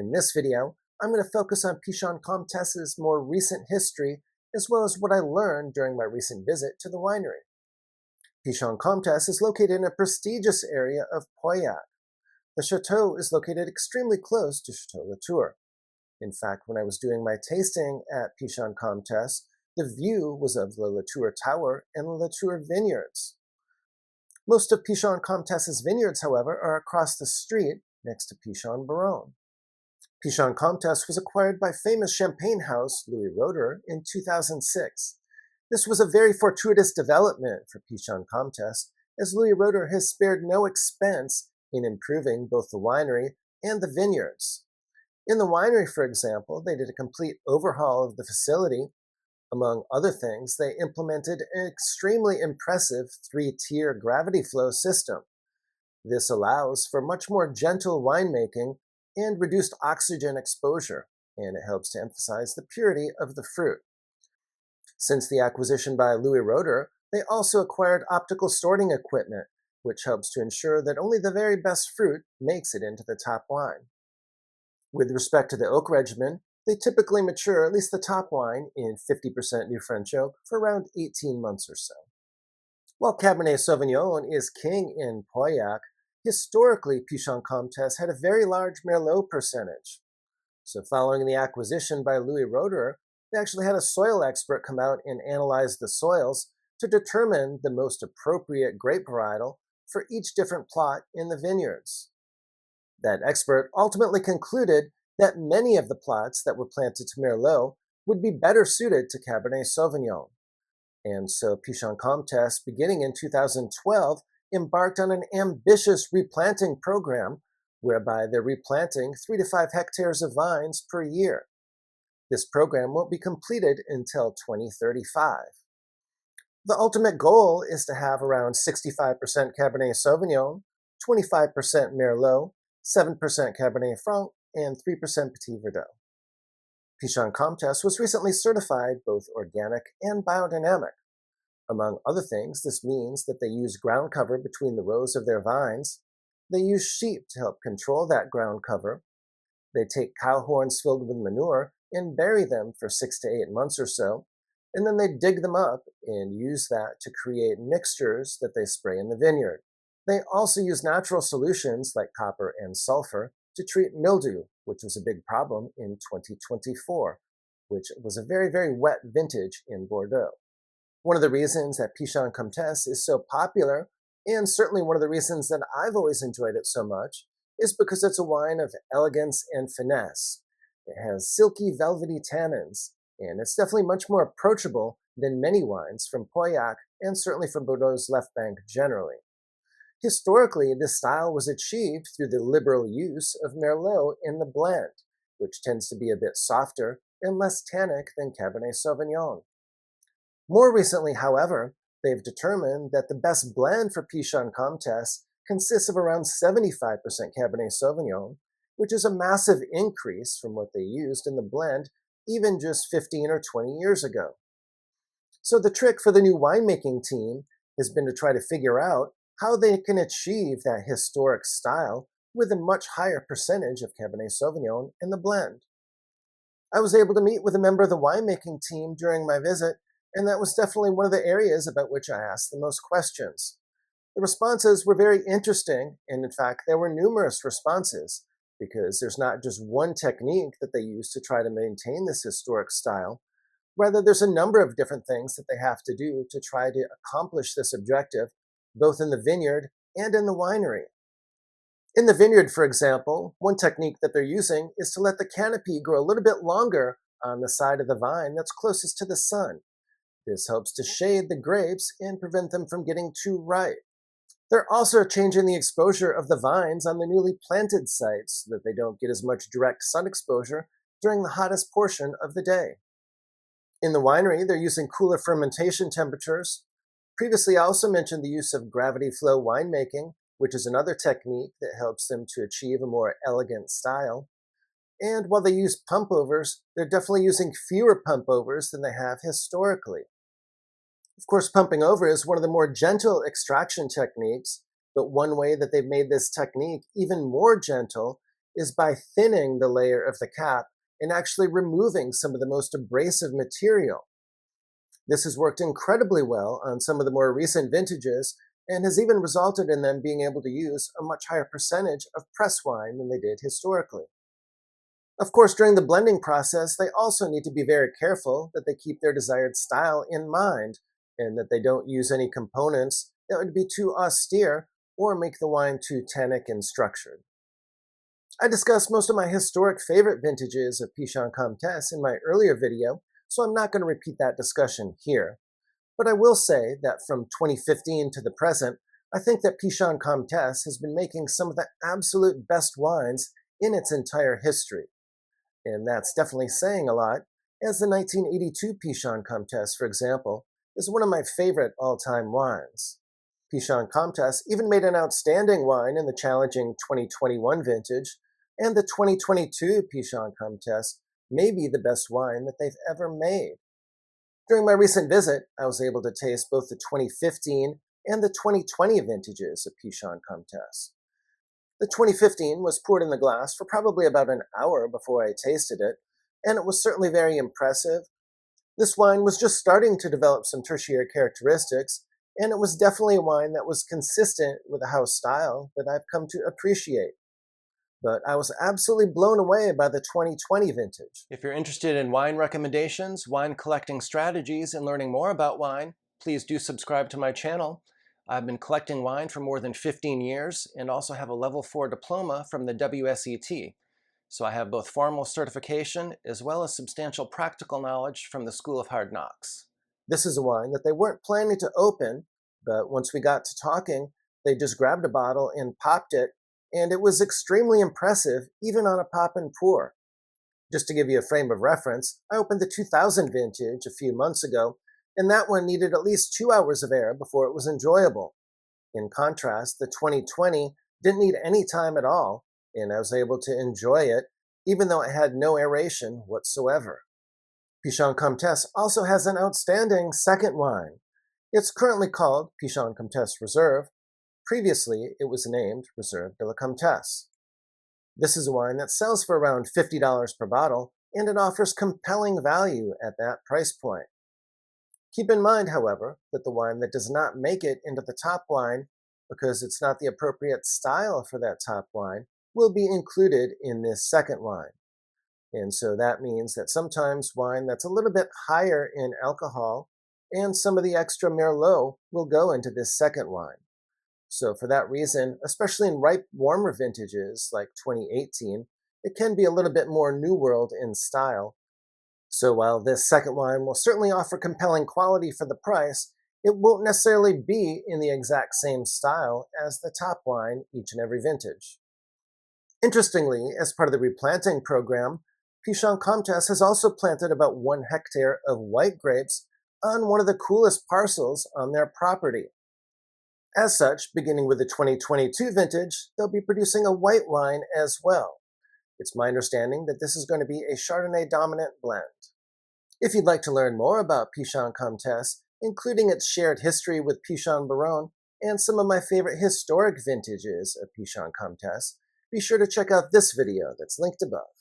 In this video, I'm going to focus on Pichon Comtesse's more recent history as well as what I learned during my recent visit to the winery. Pichon Comtesse is located in a prestigious area of Pauillac. The Chateau is located extremely close to Chateau Latour. In fact, when I was doing my tasting at Pichon Comtesse, the view was of the Latour Tower and the Latour Vineyards. Most of Pichon Comtesse's vineyards, however, are across the street next to Pichon Baronne. Pichon Comtesse was acquired by famous champagne house Louis Roederer in 2006. This was a very fortuitous development for Pichon Comtesse, as Louis Roederer has spared no expense in improving both the winery and the vineyards. In the winery, for example, they did a complete overhaul of the facility. Among other things, they implemented an extremely impressive 3-tier gravity flow system. This allows for much more gentle winemaking and reduced oxygen exposure, and it helps to emphasize the purity of the fruit. Since the acquisition by Louis Roederer, they also acquired optical sorting equipment, which helps to ensure that only the very best fruit makes it into the top wine. With respect to the oak regimen, they typically mature at least the top wine in 50% new French oak for around 18 months or so. While Cabernet Sauvignon is king in Pauillac, historically Pichon Comtesse had a very large Merlot percentage. So following the acquisition by Louis Roederer, they actually had a soil expert come out and analyze the soils to determine the most appropriate grape varietal for each different plot in the vineyards. That expert ultimately concluded that many of the plots that were planted to Merlot would be better suited to Cabernet Sauvignon. And so Pichon Comtesse, beginning in 2012, embarked on an ambitious replanting program whereby they're replanting 3 to 5 hectares of vines per year. This program won't be completed until 2035. The ultimate goal is to have around 65% Cabernet Sauvignon, 25% Merlot, 7% Cabernet Franc, and 3% Petit Verdot. Pichon Comtesse was recently certified both organic and biodynamic. Among other things, this means that they use ground cover between the rows of their vines. They use sheep to help control that ground cover. They take cow horns filled with manure and bury them for 6 to 8 months or so, and then they dig them up and use that to create mixtures that they spray in the vineyard. They also use natural solutions like copper and sulfur to treat mildew, which was a big problem in 2024, which was a very, very wet vintage in Bordeaux. One of the reasons that Pichon Comtesse is so popular, and certainly one of the reasons that I've always enjoyed it so much, is because it's a wine of elegance and finesse. It has silky, velvety tannins, and it's definitely much more approachable than many wines from Pauillac and certainly from Bordeaux's left bank generally. Historically, this style was achieved through the liberal use of Merlot in the blend, which tends to be a bit softer and less tannic than Cabernet Sauvignon. More recently, however, they've determined that the best blend for Pichon Comtesse consists of around 75% Cabernet Sauvignon, which is a massive increase from what they used in the blend even just 15 or 20 years ago. So the trick for the new winemaking team has been to try to figure out how they can achieve that historic style with a much higher percentage of Cabernet Sauvignon in the blend. I was able to meet with a member of the winemaking team during my visit, and that was definitely one of the areas about which I asked the most questions. The responses were very interesting, and in fact, there were numerous responses, because there's not just one technique that they use to try to maintain this historic style. Rather, there's a number of different things that they have to do to try to accomplish this objective, both in the vineyard and in the winery. In the vineyard, for example, one technique that they're using is to let the canopy grow a little bit longer on the side of the vine that's closest to the sun. This helps to shade the grapes and prevent them from getting too ripe. They're also changing the exposure of the vines on the newly planted sites so that they don't get as much direct sun exposure during the hottest portion of the day. In the winery, they're using cooler fermentation temperatures. Previously, I also mentioned the use of gravity flow winemaking, which is another technique that helps them to achieve a more elegant style. And while they use pump overs, they're definitely using fewer pump overs than they have historically. Of course, pumping over is one of the more gentle extraction techniques, but one way that they've made this technique even more gentle is by thinning the layer of the cap and actually removing some of the most abrasive material. This has worked incredibly well on some of the more recent vintages and has even resulted in them being able to use a much higher percentage of press wine than they did historically. Of course, during the blending process, they also need to be very careful that they keep their desired style in mind and that they don't use any components that would be too austere or make the wine too tannic and structured. I discussed most of my historic favorite vintages of Pichon Comtesse in my earlier video, so I'm not going to repeat that discussion here. But I will say that from 2015 to the present, I think that Pichon Comtesse has been making some of the absolute best wines in its entire history. And that's definitely saying a lot, as the 1982 Pichon Comtesse, for example, is one of my favorite all-time wines. Pichon Comtesse even made an outstanding wine in the challenging 2021 vintage, and the 2022 Pichon Comtesse may be the best wine that they've ever made. During my recent visit, I was able to taste both the 2015 and the 2020 vintages of Pichon Comtesse. The 2015 was poured in the glass for probably about an hour before I tasted it, and it was certainly very impressive. This wine was just starting to develop some tertiary characteristics, and it was definitely a wine that was consistent with a house style that I've come to appreciate. But I was absolutely blown away by the 2020 vintage. If you're interested in wine recommendations, wine collecting strategies, and learning more about wine, please do subscribe to my channel. I've been collecting wine for more than 15 years and also have a level 4 diploma from the WSET. So I have both formal certification as well as substantial practical knowledge from the School of Hard Knocks. This is a wine that they weren't planning to open, but once we got to talking, they just grabbed a bottle and popped it, and it was extremely impressive even on a pop and pour. Just to give you a frame of reference, I opened the 2000 vintage a few months ago, and that one needed at least 2 hours of air before it was enjoyable. In contrast, the 2020 didn't need any time at all, and I was able to enjoy it, even though it had no aeration whatsoever. Pichon Comtesse also has an outstanding second wine. It's currently called Pichon Comtesse Reserve. Previously, it was named Reserve de la Comtesse. This is a wine that sells for around $50 per bottle, and it offers compelling value at that price point. Keep in mind, however, that the wine that does not make it into the top wine, because it's not the appropriate style for that top wine, will be included in this second wine. And so that means that sometimes wine that's a little bit higher in alcohol and some of the extra Merlot will go into this second wine. So for that reason, especially in ripe, warmer vintages like 2018, it can be a little bit more New World in style. So while this second wine will certainly offer compelling quality for the price, it won't necessarily be in the exact same style as the top wine each and every vintage. Interestingly, as part of the replanting program, Pichon Comtesse has also planted about 1 hectare of white grapes on one of the coolest parcels on their property. As such, beginning with the 2022 vintage, they'll be producing a white wine as well. It's my understanding that this is going to be a Chardonnay-dominant blend. If you'd like to learn more about Pichon Comtesse, including its shared history with Pichon Baronne and some of my favorite historic vintages of Pichon Comtesse, be sure to check out this video that's linked above.